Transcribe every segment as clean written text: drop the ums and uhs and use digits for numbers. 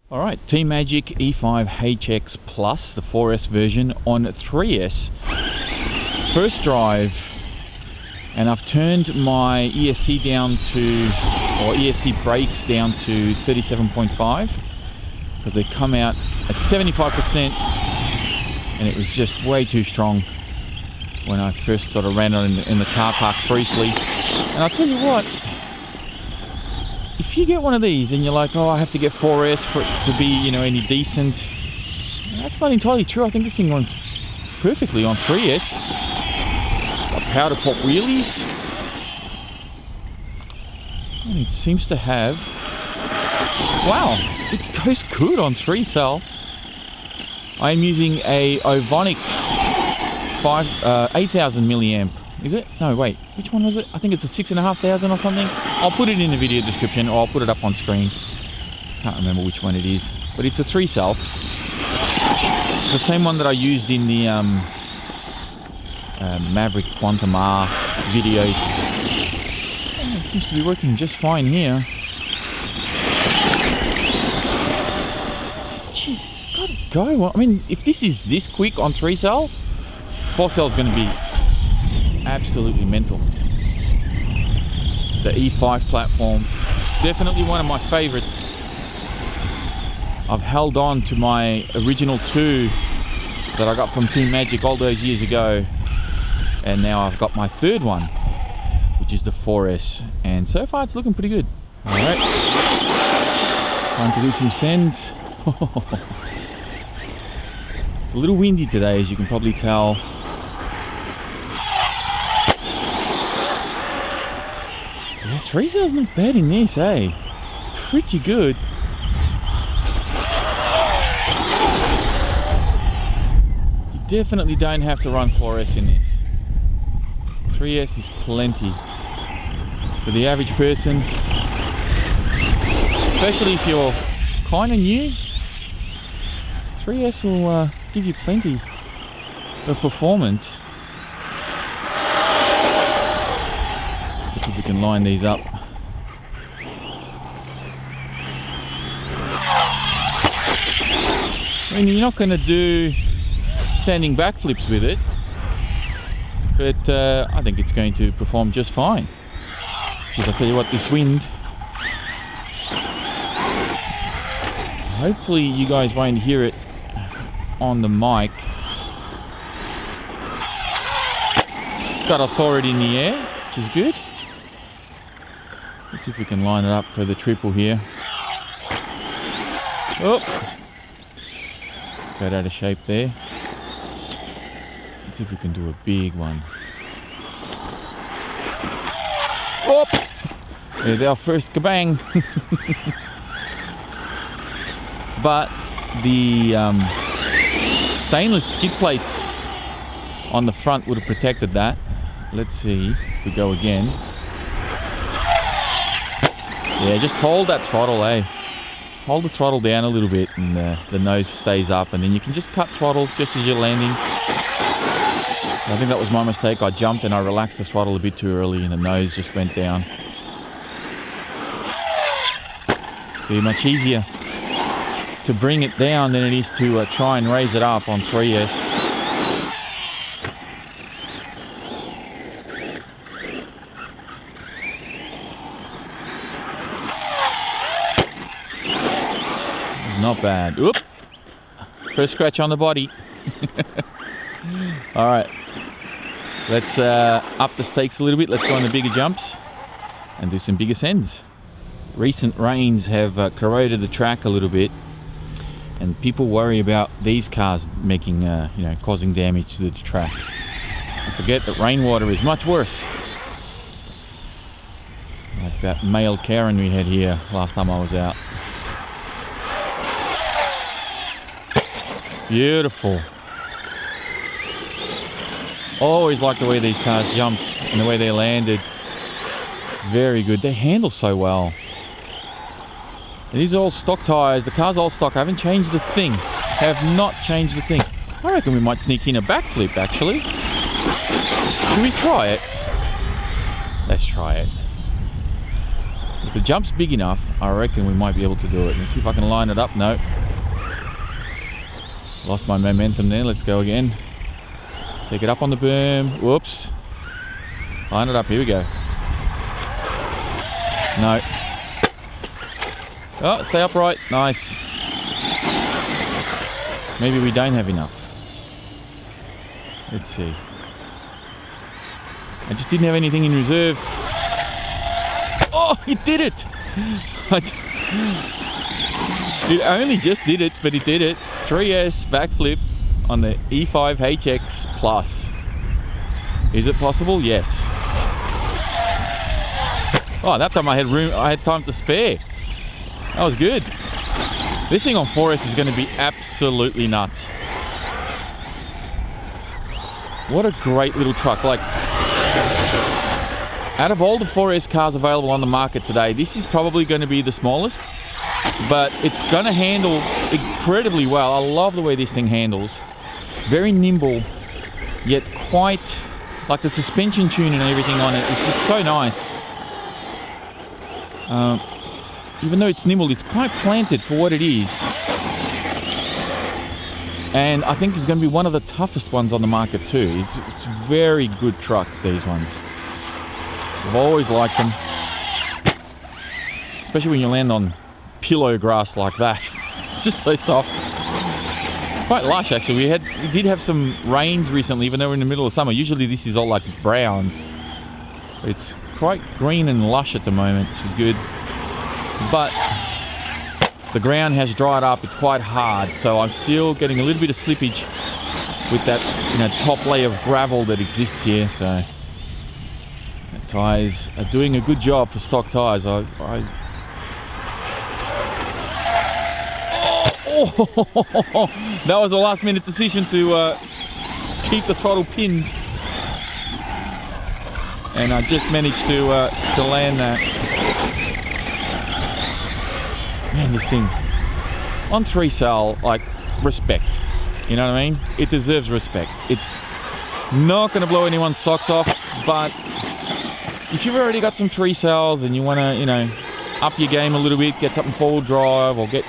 Alright, Team Magic E5HX Plus, the 4S version on 3S. First drive, and I've turned my ESC down to, or ESC brakes down to 37.5, because they come out at 75%, and it was just way too strong when I first sort of ran it in the car park briefly. And I'll tell you what, if you get one of these and you're like, oh, I have to get 4S for it to be, you know, any decent, that's not entirely true. I think this thing runs perfectly on 3S. Got powder pop wheelies, and it seems to have, wow, it goes good on 3-cell. I'm using a Ovonic 8000 milliamp. Is it? No, wait. Which one was it? I think it's a 6500 or something. I'll put it in the video description, or I'll put it up on screen. Can't remember which one it is, but it's a 3-cell. The same one that I used in the Maverick Quantum R videos. Oh, it seems to be working just fine here. Jeez, gotta go. Well, I mean, if this is this quick on 3-cell, 4-cell is going to be absolutely mental. The E5 platform, definitely one of my favorites. I've held on to my original 2 that I got from Team Magic all those years ago, and now I've got my 3rd one, which is the 4S, and so far it's looking pretty good. Alright, time to do some sends. It's a little windy today, as you can probably tell. Yeah, 3-cell's not bad in this, eh? Pretty good. You definitely don't have to run 4S in this. 3S is plenty for the average person, especially if you're kind of new. 3S will give you plenty of performance. If we can line these up. I mean, you're not going to do standing backflips with it, but I think it's going to perform just fine. Because I tell you what, this wind, hopefully you guys won't hear it on the mic. It's got authority in the air, which is good. Let's see if we can line it up for the triple here. Oh! Got out of shape there. Let's see if we can do a big one. Oh! There's our first kabang! But the stainless skid plates on the front would have protected that. Let's see if we go again. Yeah, just hold that throttle, eh? Hold the throttle down a little bit and the nose stays up, and then you can just cut throttle just as you're landing. I think that was my mistake. I jumped and I relaxed the throttle a bit too early and the nose just went down. Be much easier to bring it down than it is to try and raise it up on 3S. Not bad. Oop! First scratch on the body. Alright. Let's up the stakes a little bit. Let's go on the bigger jumps and do some bigger sends. Recent rains have corroded the track a little bit, and people worry about these cars making, you know, causing damage to the track. I forget that rainwater is much worse. Like that male Karen we had here last time I was out. Beautiful. Always like the way these cars jumped and the way they landed. Very good. They handle so well. And these are all stock tyres. The car's all stock. I haven't changed a thing. Have not changed a thing. I reckon we might sneak in a backflip actually. Should we try it? Let's try it. If the jump's big enough, I reckon we might be able to do it. Let's see if I can line it up. No. Lost my momentum there. Let's go again. Take it up on the berm. Whoops. Line it up. Here we go. No. Oh, stay upright. Nice. Maybe we don't have enough. Let's see. I just didn't have anything in reserve. Oh, it did it! It only just did it, but it did it. 3S backflip on the E5HX Plus. Is it possible? Yes. Oh, that time I had room. I had time to spare. That was good. This thing on 4S is going to be absolutely nuts. What a great little truck. Like, out of all the 4S cars available on the market today, this is probably going to be the smallest, but it's going to handle incredibly well. I love the way this thing handles. Very nimble, yet quite, like the suspension tuning and everything on it is just so nice. Even though it's nimble, it's quite planted for what it is. And I think it's going to be one of the toughest ones on the market too. It's very good trucks, these ones. I've always liked them. Especially when you land on pillow grass like that. It's just so soft. Quite lush actually. We did have some rains recently, even though we're in the middle of summer. Usually this is all like brown. It's quite green and lush at the moment, which is good. But the ground has dried up, it's quite hard, so I'm still getting a little bit of slippage with that, you know, top layer of gravel that exists here. So the tyres are doing a good job for stock tyres. Oh, that was a last minute decision to keep the throttle pinned, and I just managed to land that. Man, this thing on 3-cell, like, respect, you know what I mean? It deserves respect. It's not going to blow anyone's socks off, but if you've already got some 3-cells and you want to, you know, up your game a little bit, get something 4-wheel drive or get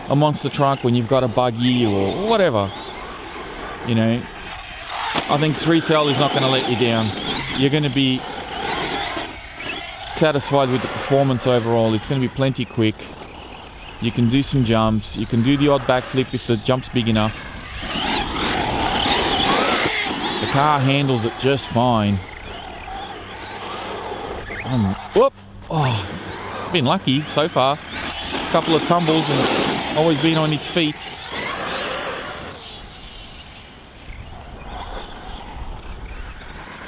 a monster truck when you've got a buggy or whatever, you know, I think 3-cell is not going to let you down. You're going to be satisfied with the performance overall. It's going to be plenty quick. You can do some jumps. You can do the odd backflip if the jump's big enough. The car handles it just fine. Whoop! Oh, been lucky so far. A couple of tumbles and always been on its feet.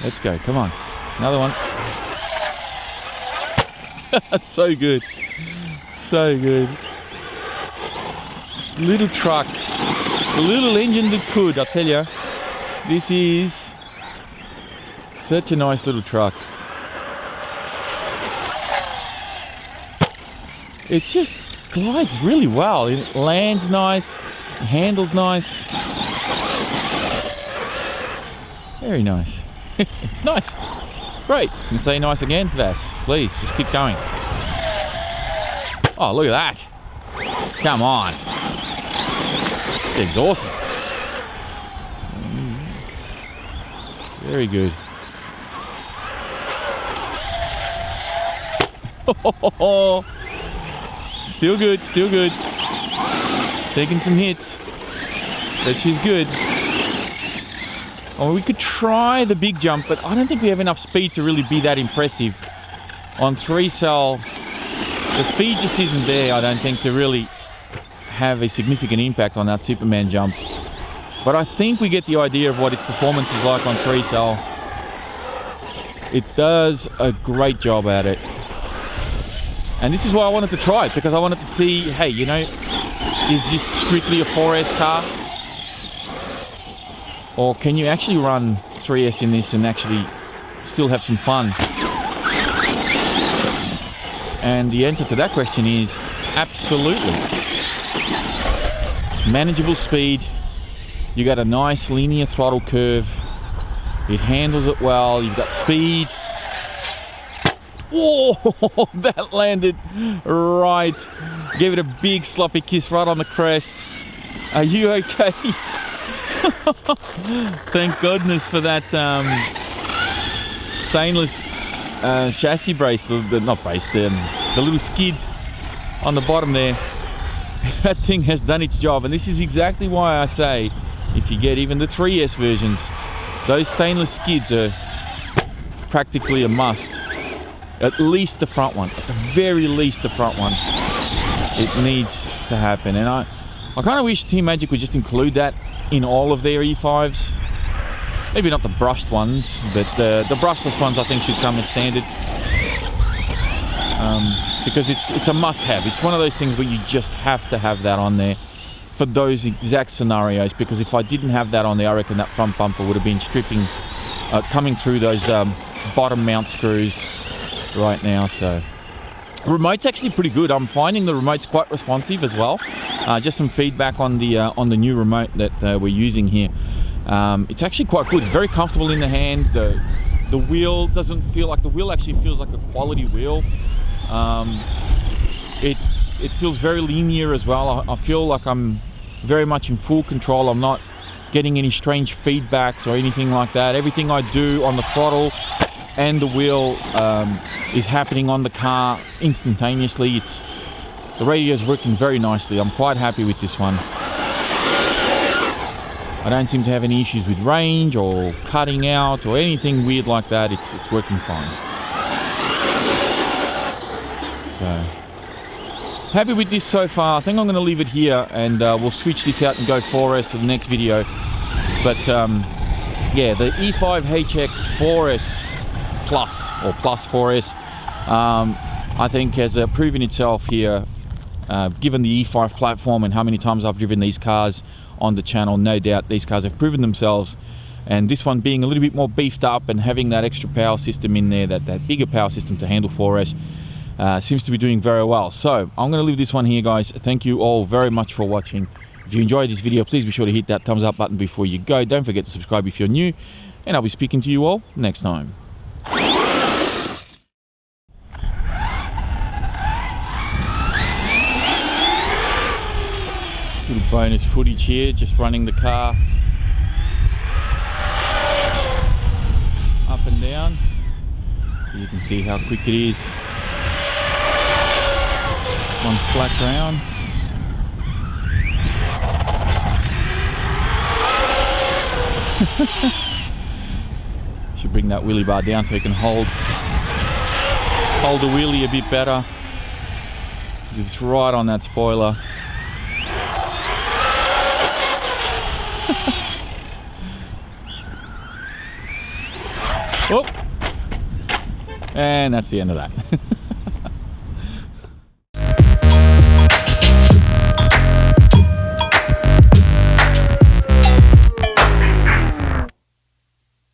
Let's go, come on. Another one. So good. So good. Little truck. A little engine that could, I tell you. This is such a nice little truck. It just glides really well. It lands nice, it handles nice. Very nice. It's nice. Great. You can say nice again for that. Please, just keep going. Oh, look at that. Come on. It's awesome. Very good. Still good, still good. Taking some hits. But she's good. Oh, we could try the big jump, but I don't think we have enough speed to really be that impressive. On 3-cell, the speed just isn't there, I don't think, to really have a significant impact on that Superman jump. But I think we get the idea of what its performance is like on 3-cell. It does a great job at it. And this is why I wanted to try it, because I wanted to see, hey, you know, is this strictly a 4S car? Or can you actually run 3S in this and actually still have some fun? And the answer to that question is absolutely. Manageable speed. You got a nice linear throttle curve. It handles it well. You've got speed. Oh, that landed right. Gave it a big sloppy kiss right on the crest. Are you okay? Thank goodness for that stainless chassis brace, not brace, the little skid on the bottom there. That thing has done its job, and this is exactly why I say, if you get even the 3S versions, those stainless skids are practically a must. At least the front one, at the very least the front one. It needs to happen, and I kind of wish Team Magic would just include that in all of their E5s. Maybe not the brushed ones, but the brushless ones I think should come as standard. Because it's a must-have. It's one of those things where you just have to have that on there for those exact scenarios, because if I didn't have that on there, I reckon that front bumper would have been stripping, coming through those bottom mount screws right now. So the remote's actually pretty good. I'm finding the remote's quite responsive as well. Just some feedback on the new remote that we're using here. It's actually quite good. It's very comfortable in the hand. The wheel doesn't feel like, the wheel actually feels like a quality wheel. It feels very linear as well. I feel like I'm very much in full control. I'm not getting any strange feedbacks or anything like that. Everything I do on the throttle and the wheel is happening on the car instantaneously. The radio is working very nicely. I'm quite happy with this one. I don't seem to have any issues with range or cutting out or anything weird like that. It's working fine. So, happy with this so far. I think I'm going to leave it here, and we'll switch this out and go 4S for the next video. But yeah, the E5HX 4S Plus, or Plus 4S, I think has proven itself here, given the E5 platform and how many times I've driven these cars on the channel. No doubt these cars have proven themselves, and this one being a little bit more beefed up and having that extra power system in there, that bigger power system to handle 4S, seems to be doing very well. So I'm going to leave this one here, guys. Thank you all very much for watching. If you enjoyed this video, please be sure to hit that thumbs up button before you go. Don't forget to subscribe if you're new, and I'll be speaking to you all next time. Little bonus footage here, just running the car up and down. You can see how quick it is on flat ground. Should bring that wheelie bar down so you can hold the wheelie a bit better. It's right on that spoiler. Oh, and that's the end of that.